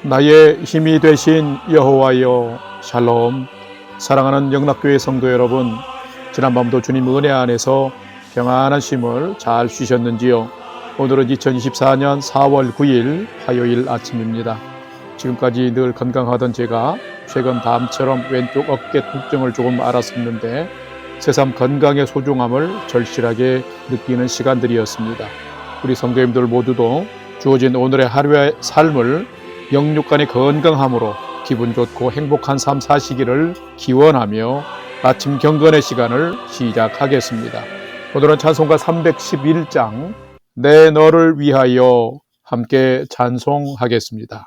나의 힘이 되신 여호와여 샬롬. 사랑하는 영락교회 성도 여러분, 지난밤도 주님 은혜 안에서 평안한 쉼을 잘 쉬셨는지요? 오늘은 2024년 4월 9일 화요일 아침입니다. 지금까지 늘 건강하던 제가 최근 다음처럼 왼쪽 어깨 통증을 조금 앓았었는데 새삼 건강의 소중함을 절실하게 느끼는 시간들이었습니다. 우리 성도님들 모두도 주어진 오늘의 하루의 삶을 영육간의 건강함으로 기분 좋고 행복한 삶 사시기를 기원하며 아침 경건의 시간을 시작하겠습니다. 오늘은 찬송가 311장 내 너를 위하여 함께 찬송하겠습니다.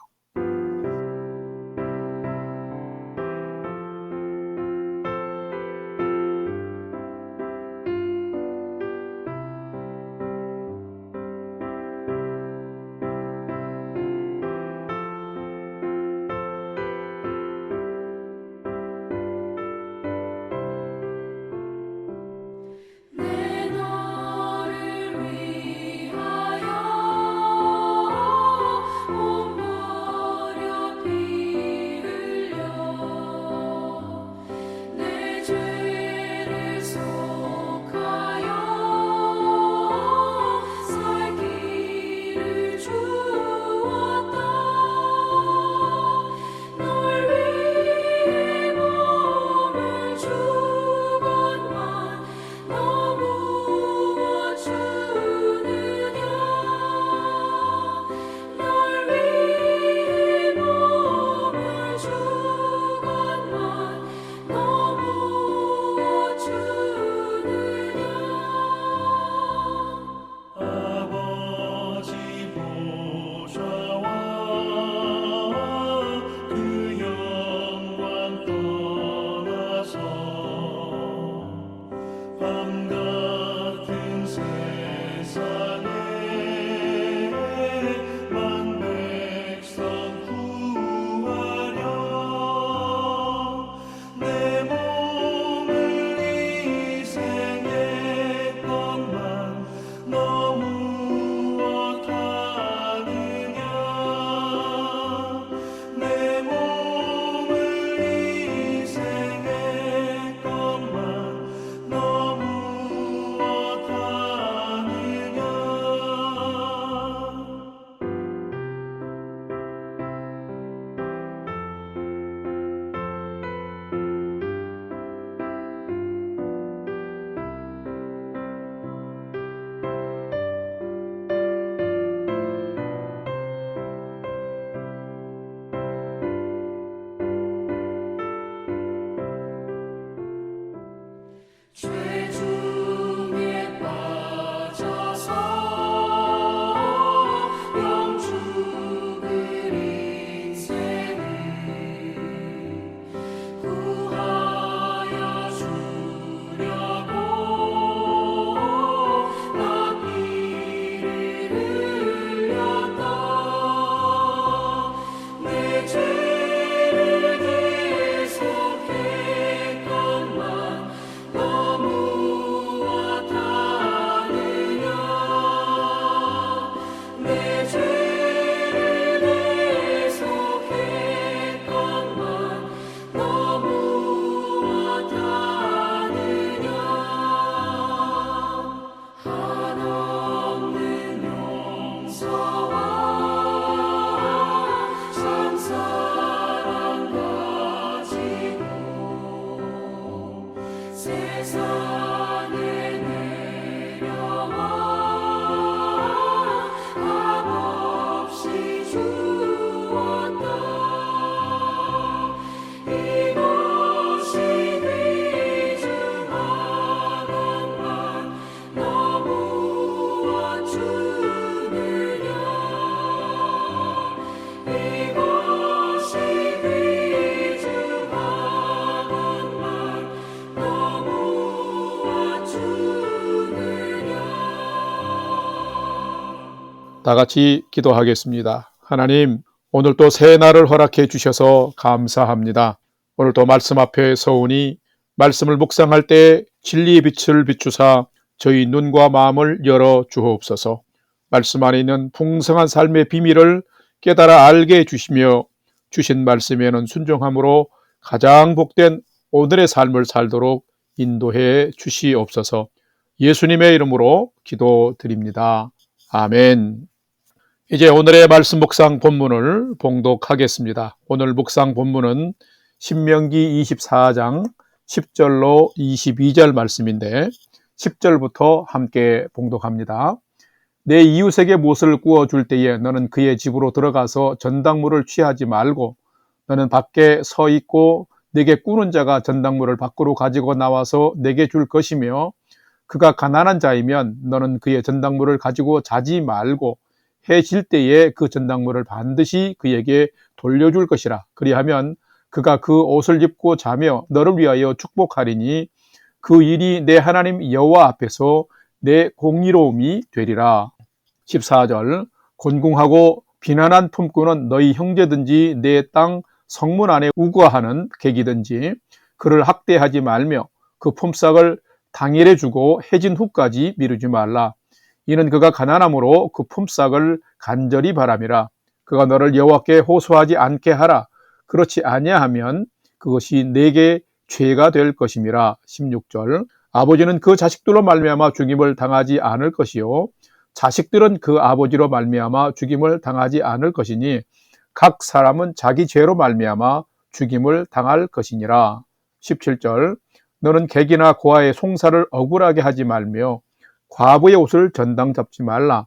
다 같이 기도하겠습니다. 하나님, 오늘 또 새 날을 허락해 주셔서 감사합니다. 오늘 또 말씀 앞에 서오니 말씀을 묵상할 때 진리의 빛을 비추사 저희 눈과 마음을 열어 주옵소서. 말씀 안에 있는 풍성한 삶의 비밀을 깨달아 알게 해주시며 주신 말씀에는 순종함으로 가장 복된 오늘의 삶을 살도록 인도해 주시옵소서. 예수님의 이름으로 기도드립니다. 아멘. 이제 오늘의 말씀 묵상 본문을 봉독하겠습니다. 오늘 묵상 본문은 신명기 24장 10절로 22절 말씀인데 10절부터 함께 봉독합니다. 내 이웃에게 못을 구워줄 때에 너는 그의 집으로 들어가서 전당물을 취하지 말고 너는 밖에 서 있고 내게 꾸는 자가 전당물을 밖으로 가지고 나와서 내게 줄 것이며 그가 가난한 자이면 너는 그의 전당물을 가지고 자지 말고 해 질 때에 그 전당물을 반드시 그에게 돌려줄 것이라. 그리하면 그가 그 옷을 입고 자며 너를 위하여 축복하리니 그 일이 내 하나님 여호와 앞에서 내 공의로움이 되리라. 14절 곤궁하고 비난한 품꾼은 너희 형제든지 내 땅 성문 안에 우거하는 객이든지 그를 학대하지 말며 그 품삯을 당일에 주고 해진 후까지 미루지 말라. 이는 그가 가난함으로 그 품삯을 간절히 바람이라. 그가 너를 여호와께 호소하지 않게 하라. 그렇지 아니하면 그것이 내게 죄가 될 것임이라. 16절 아버지는 그 자식들로 말미암아 죽임을 당하지 않을 것이요 자식들은 그 아버지로 말미암아 죽임을 당하지 않을 것이니 각 사람은 자기 죄로 말미암아 죽임을 당할 것이니라. 17절 너는 객이나 고아의 송사를 억울하게 하지 말며 과부의 옷을 전당 잡지 말라.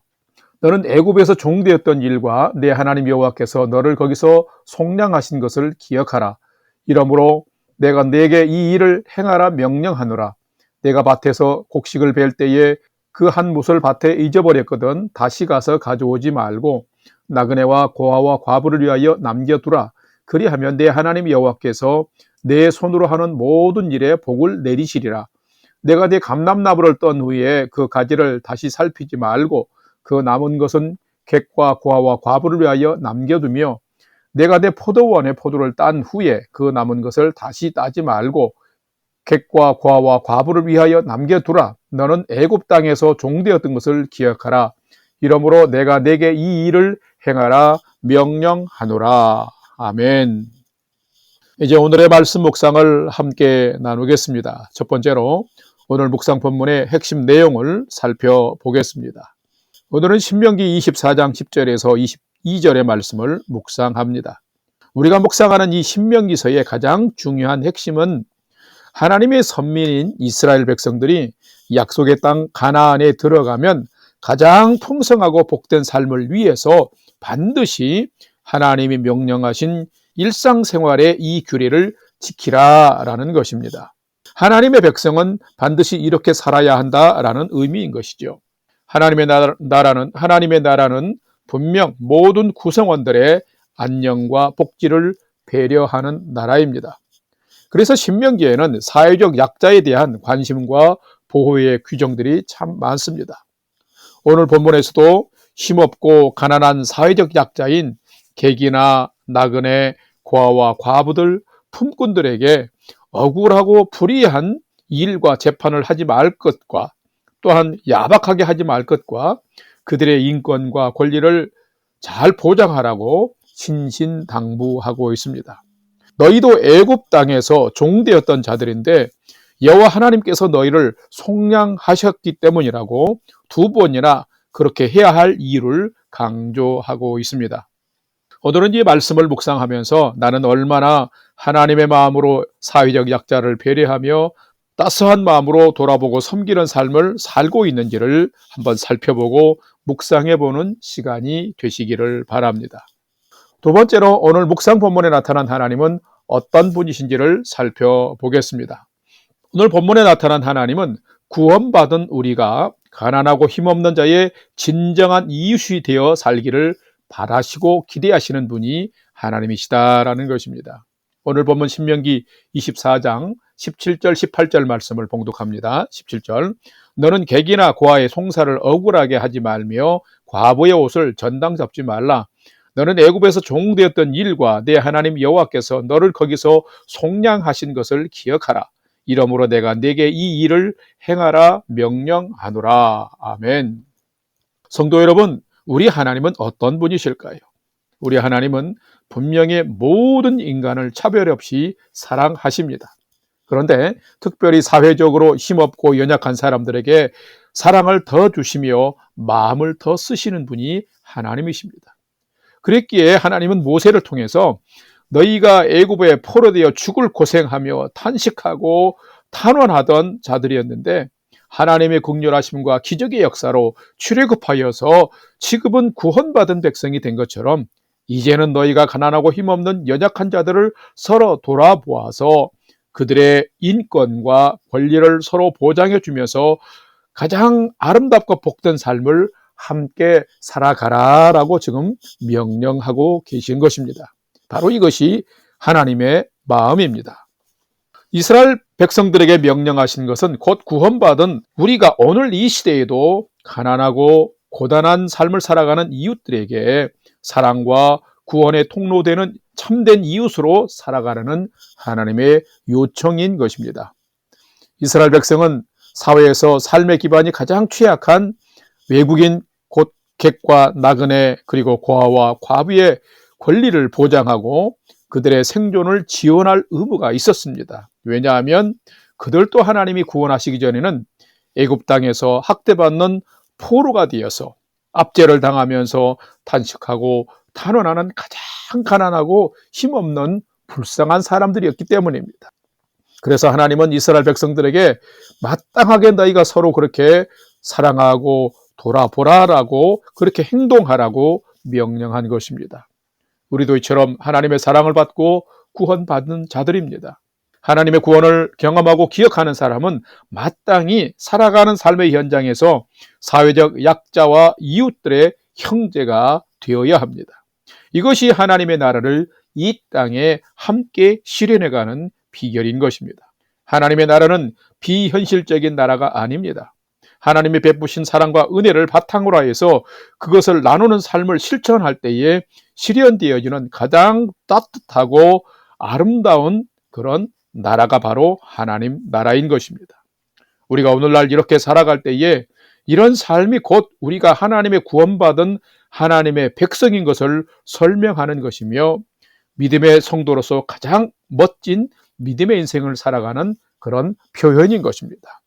너는 애굽에서 종되었던 일과 내 하나님 여호와께서 너를 거기서 속량하신 것을 기억하라. 이러므로 내가 네게 이 일을 행하라 명령하노라. 내가 밭에서 곡식을 벨 때에 그 한 뭇을 밭에 잊어버렸거든 다시 가서 가져오지 말고 나그네와 고아와 과부를 위하여 남겨두라. 그리하면 내 하나님 여호와께서 내 손으로 하는 모든 일에 복을 내리시리라. 내가 네 감람나무를 떤 후에 그 가지를 다시 살피지 말고 그 남은 것은 객과 고아와 과부를 위하여 남겨두며 내가 내 포도원의 포도를 딴 후에 그 남은 것을 다시 따지 말고 객과 고아와 과부를 위하여 남겨두라. 너는 애굽 땅에서 종되었던 것을 기억하라. 이러므로 내가 네게 이 일을 행하라 명령하노라. 아멘. 이제 오늘의 말씀 묵상을 함께 나누겠습니다. 첫 번째로 오늘 묵상 본문의 핵심 내용을 살펴보겠습니다. 오늘은 신명기 24장 10절에서 22절의 말씀을 묵상합니다. 우리가 묵상하는 이 신명기서의 가장 중요한 핵심은 하나님의 선민인 이스라엘 백성들이 약속의 땅 가나안에 들어가면 가장 풍성하고 복된 삶을 위해서 반드시 하나님이 명령하신 일상생활의 이 규례를 지키라라는 것입니다. 하나님의 백성은 반드시 이렇게 살아야 한다라는 의미인 것이죠. 하나님의 나라는 분명 모든 구성원들의 안녕과 복지를 배려하는 나라입니다. 그래서 신명기에는 사회적 약자에 대한 관심과 보호의 규정들이 참 많습니다. 오늘 본문에서도 힘없고 가난한 사회적 약자인 객이나 나그네, 고아와 과부들, 품꾼들에게 억울하고 불의한 일과 재판을 하지 말 것과 또한 야박하게 하지 말 것과 그들의 인권과 권리를 잘 보장하라고 신신당부하고 있습니다. 너희도 애굽 땅에서 종되었던 자들인데 여호와 하나님께서 너희를 속량하셨기 때문이라고 두 번이나 그렇게 해야 할 이유를 강조하고 있습니다. 오늘은 이 말씀을 묵상하면서 나는 얼마나 하나님의 마음으로 사회적 약자를 배려하며 따스한 마음으로 돌아보고 섬기는 삶을 살고 있는지를 한번 살펴보고 묵상해보는 시간이 되시기를 바랍니다. 두 번째로 오늘 묵상 본문에 나타난 하나님은 어떤 분이신지를 살펴보겠습니다. 오늘 본문에 나타난 하나님은 구원받은 우리가 가난하고 힘없는 자의 진정한 이웃이 되어 살기를 바라시고 기대하시는 분이 하나님이시다라는 것입니다. 오늘 본문 신명기 24장 17절 18절 말씀을 봉독합니다. 17절 너는 객이나 고아의 송사를 억울하게 하지 말며 과부의 옷을 전당 잡지 말라. 너는 애굽에서 종되었던 일과 내 하나님 여호와께서 너를 거기서 속량하신 것을 기억하라. 이러므로 내가 네게 이 일을 행하라 명령하노라. 아멘. 성도 여러분, 우리 하나님은 어떤 분이실까요? 우리 하나님은 분명히 모든 인간을 차별 없이 사랑하십니다. 그런데 특별히 사회적으로 힘없고 연약한 사람들에게 사랑을 더 주시며 마음을 더 쓰시는 분이 하나님이십니다. 그랬기에 하나님은 모세를 통해서 너희가 애굽에 포로되어 죽을 고생하며 탄식하고 탄원하던 자들이었는데 하나님의 긍휼하심과 기적의 역사로 출애굽하여서 지금은 구원받은 백성이 된 것처럼 이제는 너희가 가난하고 힘없는 연약한 자들을 서로 돌아보아서 그들의 인권과 권리를 서로 보장해 주면서 가장 아름답고 복된 삶을 함께 살아가라라고 지금 명령하고 계신 것입니다. 바로 이것이 하나님의 마음입니다. 이스라엘 백성들에게 명령하신 것은 곧 구원받은 우리가 오늘 이 시대에도 가난하고 고단한 삶을 살아가는 이웃들에게 사랑과 구원의 통로되는 참된 이웃으로 살아가라는 하나님의 요청인 것입니다. 이스라엘 백성은 사회에서 삶의 기반이 가장 취약한 외국인 곧 객과 나그네 그리고 고아와 과부의 권리를 보장하고 그들의 생존을 지원할 의무가 있었습니다. 왜냐하면 그들도 하나님이 구원하시기 전에는 애굽 땅에서 학대받는 포로가 되어서 압제를 당하면서 탄식하고 탄원하는 가장 가난하고 힘없는 불쌍한 사람들이었기 때문입니다. 그래서 하나님은 이스라엘 백성들에게 마땅하게 너희가 서로 그렇게 사랑하고 돌아보라라고 그렇게 행동하라고 명령한 것입니다. 우리도 이처럼 하나님의 사랑을 받고 구원받는 자들입니다. 하나님의 구원을 경험하고 기억하는 사람은 마땅히 살아가는 삶의 현장에서 사회적 약자와 이웃들의 형제가 되어야 합니다. 이것이 하나님의 나라를 이 땅에 함께 실현해가는 비결인 것입니다. 하나님의 나라는 비현실적인 나라가 아닙니다. 하나님이 베푸신 사랑과 은혜를 바탕으로 해서 그것을 나누는 삶을 실천할 때에 실현되어지는 가장 따뜻하고 아름다운 그런 나라가 바로 하나님 나라인 것입니다. 우리가 오늘날 이렇게 살아갈 때에 이런 삶이 곧 우리가 하나님의 구원받은 하나님의 백성인 것을 설명하는 것이며 믿음의 성도로서 가장 멋진 믿음의 인생을 살아가는 그런 표현인 것입니다.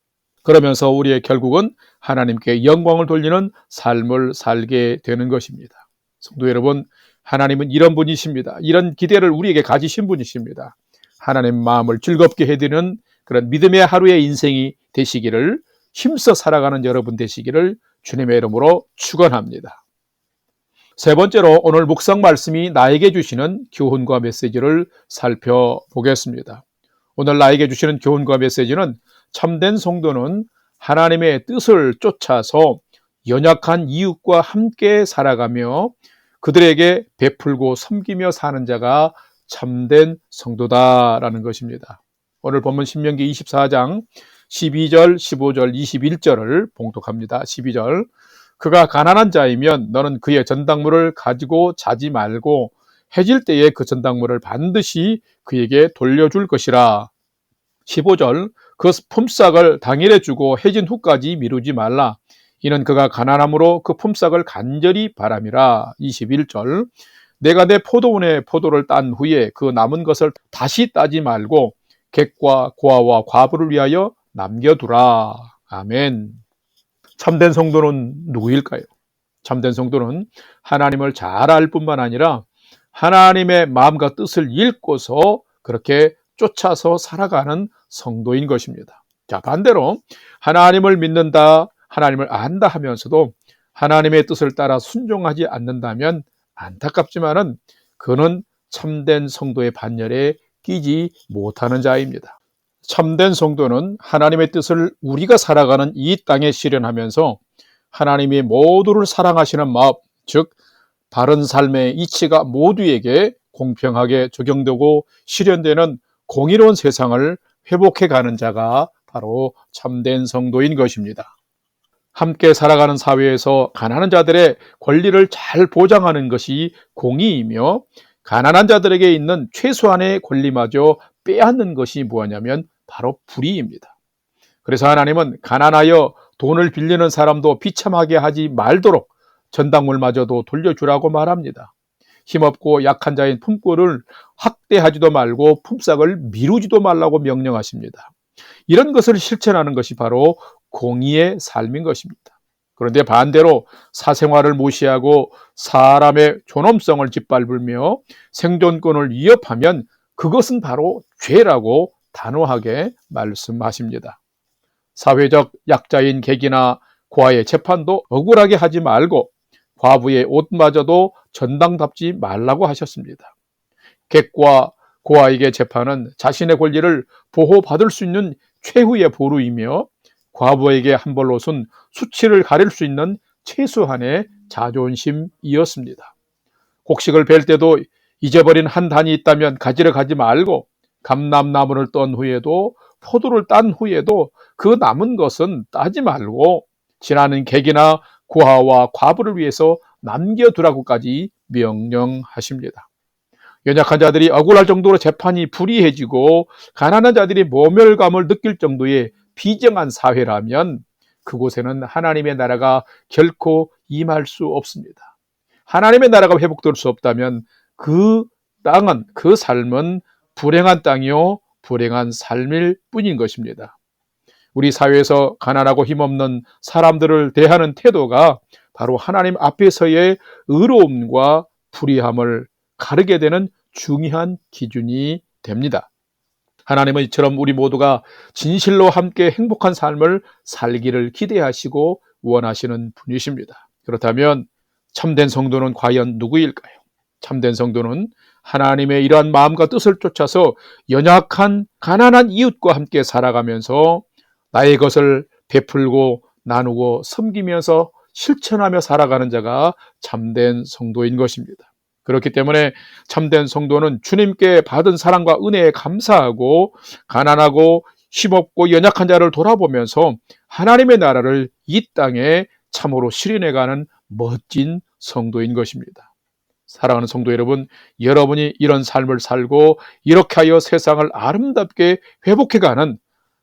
그러면서 우리의 결국은 하나님께 영광을 돌리는 삶을 살게 되는 것입니다. 성도 여러분, 하나님은 이런 분이십니다. 이런 기대를 우리에게 가지신 분이십니다. 하나님 마음을 즐겁게 해드리는 그런 믿음의 하루의 인생이 되시기를, 힘써 살아가는 여러분 되시기를 주님의 이름으로 축원합니다. 세 번째로 오늘 묵상 말씀이 나에게 주시는 교훈과 메시지를 살펴보겠습니다. 오늘 나에게 주시는 교훈과 메시지는 참된 성도는 하나님의 뜻을 쫓아서 연약한 이웃과 함께 살아가며 그들에게 베풀고 섬기며 사는 자가 참된 성도다라는 것입니다. 오늘 본문 신명기 24장 12절, 15절, 21절을 봉독합니다. 12절, 그가 가난한 자이면 너는 그의 전당물을 가지고 자지 말고 해질 때에 그 전당물을 반드시 그에게 돌려줄 것이라. 15절, 그 품삯을 당일에 주고 해진 후까지 미루지 말라. 이는 그가 가난함으로 그 품삯을 간절히 바람이라. 21절, 내가 내 포도원에 포도를 딴 후에 그 남은 것을 다시 따지 말고 객과 고아와 과부를 위하여 남겨두라. 아멘. 참된 성도는 누구일까요? 참된 성도는 하나님을 잘 알 뿐만 아니라 하나님의 마음과 뜻을 읽고서 그렇게 쫓아서 살아가는 성도인 것입니다. 자, 반대로 하나님을 믿는다, 하나님을 안다 하면서도 하나님의 뜻을 따라 순종하지 않는다면 안타깝지만은 그는 참된 성도의 반열에 끼지 못하는 자입니다. 참된 성도는 하나님의 뜻을 우리가 살아가는 이 땅에 실현하면서 하나님이 모두를 사랑하시는 마음, 즉 바른 삶의 이치가 모두에게 공평하게 적용되고 실현되는 공의로운 세상을 회복해가는 자가 바로 참된 성도인 것입니다. 함께 살아가는 사회에서 가난한 자들의 권리를 잘 보장하는 것이 공의이며 가난한 자들에게 있는 최소한의 권리마저 빼앗는 것이 무엇이냐면 바로 불의입니다. 그래서 하나님은 가난하여 돈을 빌리는 사람도 비참하게 하지 말도록 전당물마저도 돌려주라고 말합니다. 힘없고 약한 자인 품꾼을 학대하지도 말고 품삯을 미루지도 말라고 명령하십니다. 이런 것을 실천하는 것이 바로 공의의 삶인 것입니다. 그런데 반대로 사생활을 무시하고 사람의 존엄성을 짓밟으며 생존권을 위협하면 그것은 바로 죄라고 단호하게 말씀하십니다. 사회적 약자인 객이나 고아의 재판도 억울하게 하지 말고 과부의 옷마저도 전당답지 말라고 하셨습니다. 객과 고아에게 재판은 자신의 권리를 보호받을 수 있는 최후의 보루이며 과부에게 한 벌롯은 수치를 가릴 수 있는 최소한의 자존심이었습니다. 곡식을 벨 때도 잊어버린 한 단이 있다면 가지러 가지 말고 감람나무를 떤 후에도 포도를 딴 후에도 그 남은 것은 따지 말고 지나는 객이나 고아와 과부를 위해서 남겨두라고까지 명령하십니다. 연약한 자들이 억울할 정도로 재판이 불이해지고 가난한 자들이 모멸감을 느낄 정도의 비정한 사회라면 그곳에는 하나님의 나라가 결코 임할 수 없습니다. 하나님의 나라가 회복될 수 없다면 그 땅은, 그 삶은 불행한 땅이요 불행한 삶일 뿐인 것입니다. 우리 사회에서 가난하고 힘없는 사람들을 대하는 태도가 바로 하나님 앞에서의 의로움과 불의함을 가르게 되는 중요한 기준이 됩니다. 하나님은 이처럼 우리 모두가 진실로 함께 행복한 삶을 살기를 기대하시고 원하시는 분이십니다. 그렇다면 참된 성도는 과연 누구일까요? 참된 성도는 하나님의 이러한 마음과 뜻을 쫓아서 연약한 가난한 이웃과 함께 살아가면서 나의 것을 베풀고 나누고 섬기면서 실천하며 살아가는 자가 참된 성도인 것입니다. 그렇기 때문에 참된 성도는 주님께 받은 사랑과 은혜에 감사하고 가난하고 힘없고 연약한 자를 돌아보면서 하나님의 나라를 이 땅에 참으로 실현해가는 멋진 성도인 것입니다. 사랑하는 성도 여러분, 여러분이 이런 삶을 살고 이렇게 하여 세상을 아름답게 회복해가는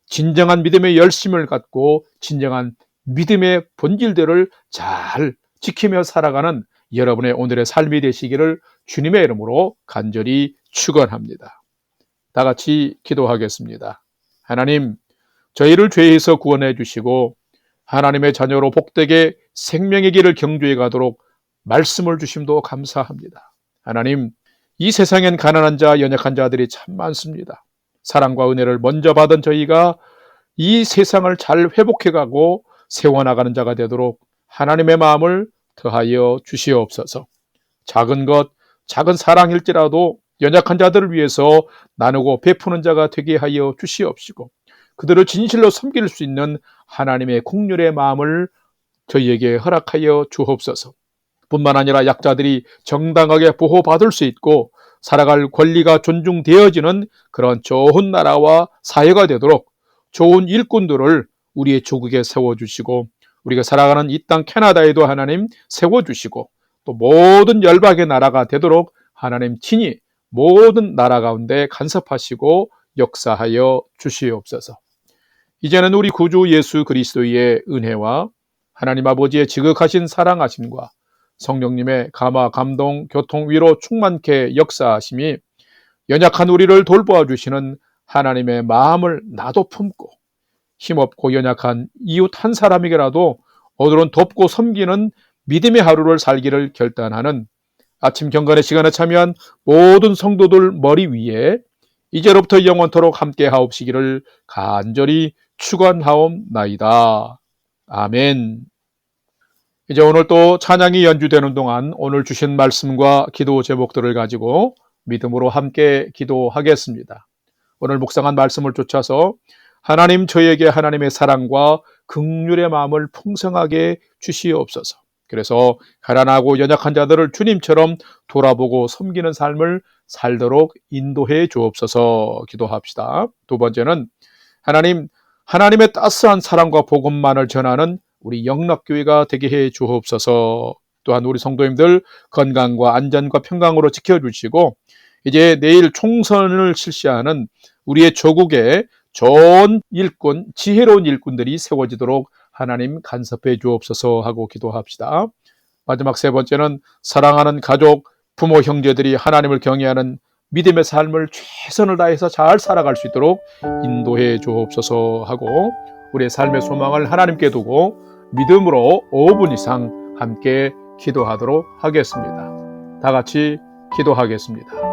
진정한 믿음의 열심을 갖고 진정한 믿음의 본질들을 잘 지키며 살아가는 여러분의 오늘의 삶이 되시기를 주님의 이름으로 간절히 축원합니다. 다 같이 기도하겠습니다. 하나님, 저희를 죄에서 구원해 주시고 하나님의 자녀로 복되게 생명의 길을 경주해 가도록 말씀을 주심도 감사합니다. 하나님, 이 세상엔 가난한 자, 연약한 자들이 참 많습니다. 사랑과 은혜를 먼저 받은 저희가 이 세상을 잘 회복해가고 세워나가는 자가 되도록 하나님의 마음을 더하여 주시옵소서. 작은 것, 작은 사랑일지라도 연약한 자들을 위해서 나누고 베푸는 자가 되게 하여 주시옵시고 그들을 진실로 섬길 수 있는 하나님의 긍휼의 마음을 저희에게 허락하여 주옵소서. 뿐만 아니라 약자들이 정당하게 보호받을 수 있고 살아갈 권리가 존중되어지는 그런 좋은 나라와 사회가 되도록 좋은 일꾼들을 우리의 조국에 세워주시고 우리가 살아가는 이 땅 캐나다에도 하나님 세워주시고 또 모든 열방의 나라가 되도록 하나님 친히 모든 나라 가운데 간섭하시고 역사하여 주시옵소서. 이제는 우리 구주 예수 그리스도의 은혜와 하나님 아버지의 지극하신 사랑하심과 성령님의 감화, 감동, 교통, 위로 충만케 역사하심이 연약한 우리를 돌보아 주시는 하나님의 마음을 나도 품고 힘없고 연약한 이웃 한 사람에게라도 오늘은 돕고 섬기는 믿음의 하루를 살기를 결단하는 아침 경건의 시간에 참여한 모든 성도들 머리 위에 이제로부터 영원토록 함께 하옵시기를 간절히 축원하옵나이다. 아멘. 이제 오늘 또 찬양이 연주되는 동안 오늘 주신 말씀과 기도 제목들을 가지고 믿음으로 함께 기도하겠습니다. 오늘 묵상한 말씀을 쫓아서 하나님 저에게 하나님의 사랑과 긍휼의 마음을 풍성하게 주시옵소서. 그래서 가난하고 연약한 자들을 주님처럼 돌아보고 섬기는 삶을 살도록 인도해 주옵소서 기도합시다. 두 번째는 하나님의 따스한 사랑과 복음만을 전하는 우리 영락교회가 되게 해 주옵소서. 또한 우리 성도님들 건강과 안전과 평강으로 지켜주시고 이제 내일 총선을 실시하는 우리의 조국에 좋은 일꾼, 지혜로운 일꾼들이 세워지도록 하나님 간섭해 주옵소서 하고 기도합시다. 마지막 세 번째는 사랑하는 가족, 부모 형제들이 하나님을 경외하는 믿음의 삶을 최선을 다해서 잘 살아갈 수 있도록 인도해 주옵소서 하고, 우리의 삶의 소망을 하나님께 두고 믿음으로 5분 이상 함께 기도하도록 하겠습니다. 다 같이 기도하겠습니다.